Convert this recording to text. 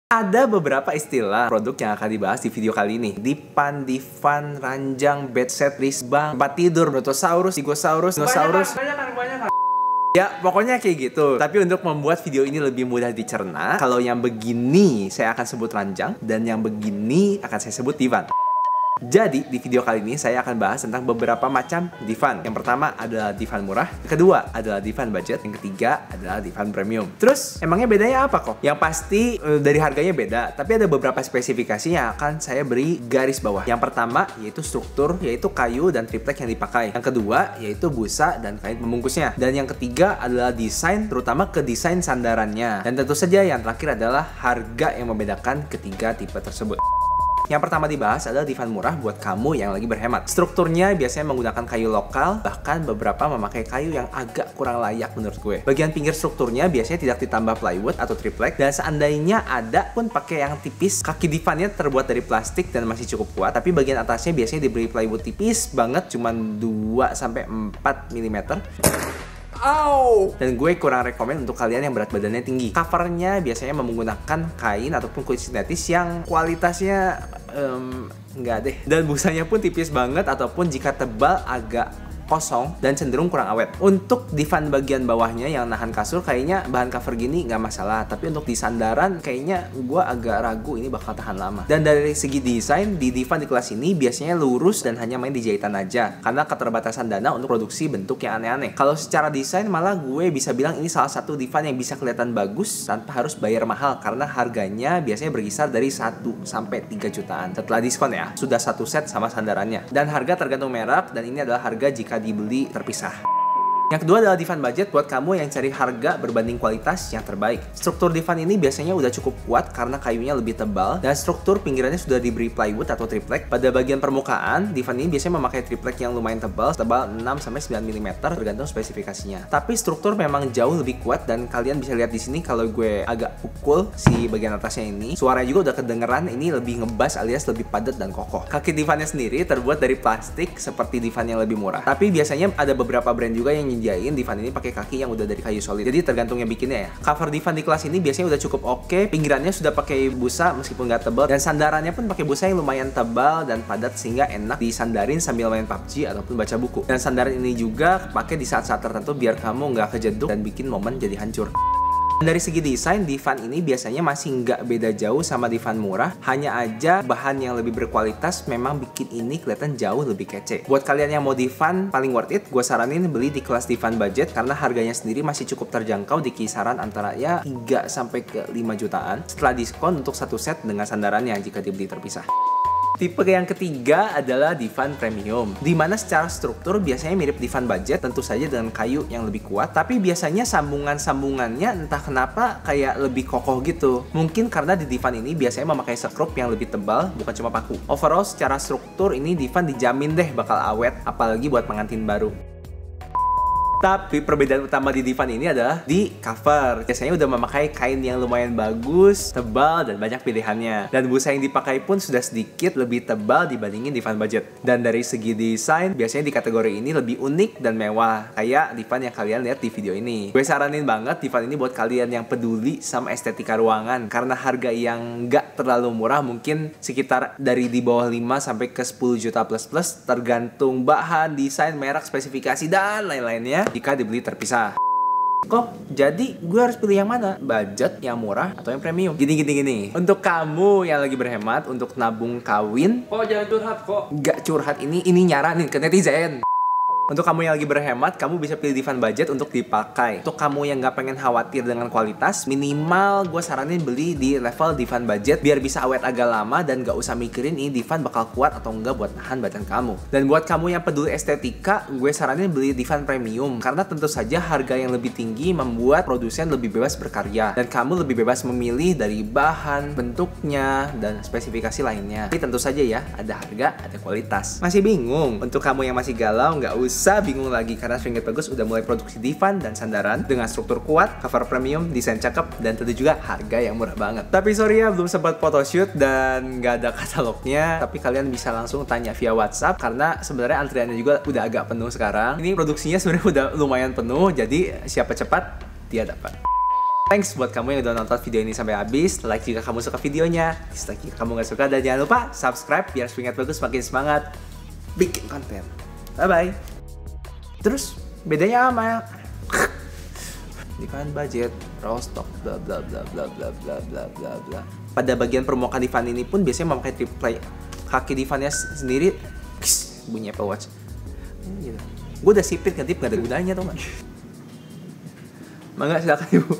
Ada beberapa istilah produk yang akan dibahas di video kali ini. Divan, ranjang, bedset, risbang, tempat tidur, brontosaurus, stegosaurus, dinosaurus. Banyak. Ya, pokoknya kayak gitu. Tapi untuk membuat video ini lebih mudah dicerna, kalau yang begini saya akan sebut ranjang, dan yang begini akan saya sebut divan. Jadi, di video kali ini saya akan bahas tentang beberapa macam divan. Yang pertama adalah divan murah, yang kedua adalah divan budget, yang ketiga adalah divan premium. Terus, emangnya bedanya apa kok? Yang pasti dari harganya beda, tapi ada beberapa spesifikasi yang akan saya beri garis bawah. Yang pertama yaitu struktur, yaitu kayu dan triplek yang dipakai. Yang kedua yaitu busa dan kain pembungkusnya. Dan yang ketiga adalah desain, terutama ke desain sandarannya. Dan tentu saja yang terakhir adalah harga yang membedakan ketiga tipe tersebut. Yang pertama dibahas adalah divan murah buat kamu yang lagi berhemat. Strukturnya biasanya menggunakan kayu lokal, bahkan beberapa memakai kayu yang agak kurang layak menurut gue. Bagian pinggir strukturnya biasanya tidak ditambah plywood atau triplek, dan seandainya ada pun pakai yang tipis. Kaki divannya terbuat dari plastik dan masih cukup kuat, tapi bagian atasnya biasanya diberi plywood tipis banget, cuman 2-4 mm. Dan gue kurang rekomen untuk kalian yang berat badannya tinggi. Covernya biasanya menggunakan kain ataupun kulit sintetis yang kualitasnya enggak deh. Dan busanya pun tipis banget, ataupun jika tebal agak kosong dan cenderung kurang awet. Untuk divan bagian bawahnya yang nahan kasur, kayaknya bahan cover gini nggak masalah, tapi untuk di sandaran kayaknya gue agak ragu ini bakal tahan lama. Dan dari segi desain, di divan di kelas ini biasanya lurus dan hanya main di jahitan aja karena keterbatasan dana untuk produksi bentuk yang aneh-aneh. Kalau secara desain malah gue bisa bilang ini salah satu divan yang bisa kelihatan bagus tanpa harus bayar mahal, karena harganya biasanya berkisar dari 1-3 jutaan. Setelah diskon ya, sudah satu set sama sandarannya. Dan harga tergantung merek, dan ini adalah harga jika dibeli terpisah. Yang kedua adalah divan budget buat kamu yang cari harga berbanding kualitas yang terbaik. Struktur divan ini biasanya udah cukup kuat karena kayunya lebih tebal, dan struktur pinggirannya sudah diberi plywood atau triplek. Pada bagian permukaan, divan ini biasanya memakai triplek yang lumayan tebal 6-9 mm tergantung spesifikasinya. Tapi struktur memang jauh lebih kuat, dan kalian bisa lihat di sini kalau gue agak pukul si bagian atasnya ini, suaranya juga udah kedengeran. Ini lebih ngebas alias lebih padat dan kokoh. Kaki divannya sendiri terbuat dari plastik seperti divan yang lebih murah. Tapi biasanya ada beberapa brand juga yang nyediain divan ini pakai kaki yang udah dari kayu solid. Jadi tergantung yang bikinnya ya. Cover divan di kelas ini biasanya udah cukup oke. Pinggirannya sudah pakai busa meskipun nggak tebal, dan sandarannya pun pakai busa yang lumayan tebal dan padat sehingga enak disandarin sambil main PUBG ataupun baca buku. Dan sandaran ini juga pakai di saat-saat tertentu biar kamu nggak kejeduk dan bikin momen jadi hancur. Dari segi desain, divan ini biasanya masih nggak beda jauh sama divan murah. Hanya aja bahan yang lebih berkualitas memang bikin ini kelihatan jauh lebih kece. Buat kalian yang mau divan paling worth it, gue saranin beli di kelas divan budget karena harganya sendiri masih cukup terjangkau di kisaran antara ya 3-5 jutaan setelah diskon untuk satu set dengan sandarannya jika dibeli terpisah. Tipe yang ketiga adalah divan premium, dimana secara struktur biasanya mirip divan budget, tentu saja dengan kayu yang lebih kuat, tapi biasanya sambungan-sambungannya entah kenapa kayak lebih kokoh gitu. Mungkin karena di divan ini biasanya memakai sekrup yang lebih tebal, bukan cuma paku. Overall secara struktur ini divan dijamin deh bakal awet, apalagi buat pengantin baru. Tapi perbedaan utama di divan ini adalah di cover. Biasanya udah memakai kain yang lumayan bagus, tebal, dan banyak pilihannya. Dan busa yang dipakai pun sudah sedikit lebih tebal dibandingin divan budget. Dan dari segi desain, biasanya di kategori ini lebih unik dan mewah, kayak divan yang kalian lihat di video ini. Gue saranin banget divan ini buat kalian yang peduli sama estetika ruangan, karena harga yang nggak terlalu murah, mungkin sekitar dari di bawah 5 sampai ke 10 juta plus, tergantung bahan, desain, merek, spesifikasi, dan lain-lainnya jika dibeli terpisah. Kok jadi gue harus pilih yang mana? Budget, yang murah, atau yang premium? Gini. Untuk kamu yang lagi berhemat untuk nabung kawin, kok jangan curhat kok. Gak curhat, ini nyaranin ke netizen. Untuk kamu yang lagi berhemat, kamu bisa pilih divan budget untuk dipakai. Untuk kamu yang gak pengen khawatir dengan kualitas, minimal gue saranin beli di level divan budget biar bisa awet agak lama dan gak usah mikirin ini divan bakal kuat atau enggak buat nahan badan kamu. Dan buat kamu yang peduli estetika, gue saranin beli divan premium karena tentu saja harga yang lebih tinggi membuat produsen lebih bebas berkarya dan kamu lebih bebas memilih dari bahan, bentuknya, dan spesifikasi lainnya. Tapi tentu saja ya, ada harga, ada kualitas. Masih bingung? Untuk kamu yang masih galau, gak usah bingung lagi karena Stringgit Bagus udah mulai produksi divan dan sandaran dengan struktur kuat, cover premium, desain cakep, dan tentu juga harga yang murah banget. Tapi sorry ya, belum sempat photoshoot dan nggak ada katalognya. Tapi kalian bisa langsung tanya via WhatsApp karena sebenarnya antriannya juga udah agak penuh sekarang. Ini produksinya sebenarnya udah lumayan penuh, jadi siapa cepat dia dapat. Thanks buat kamu yang udah nonton video ini sampai habis. Like jika kamu suka videonya, dislike jika kamu gak suka, dan jangan lupa subscribe biar semangat bagus, makin semangat bikin konten. Bye-bye. Terus bedanya sama Divan budget, raw stock, bla bla bla bla bla bla bla bla bla. Pada bagian permukaan Divan ini pun biasanya memakai triple kaki Divannya sendiri bunyi Apple Watch. Gitu. Gue udah sipit ganti gak ada gunanya, tau gak? Mangga silakan Ibu.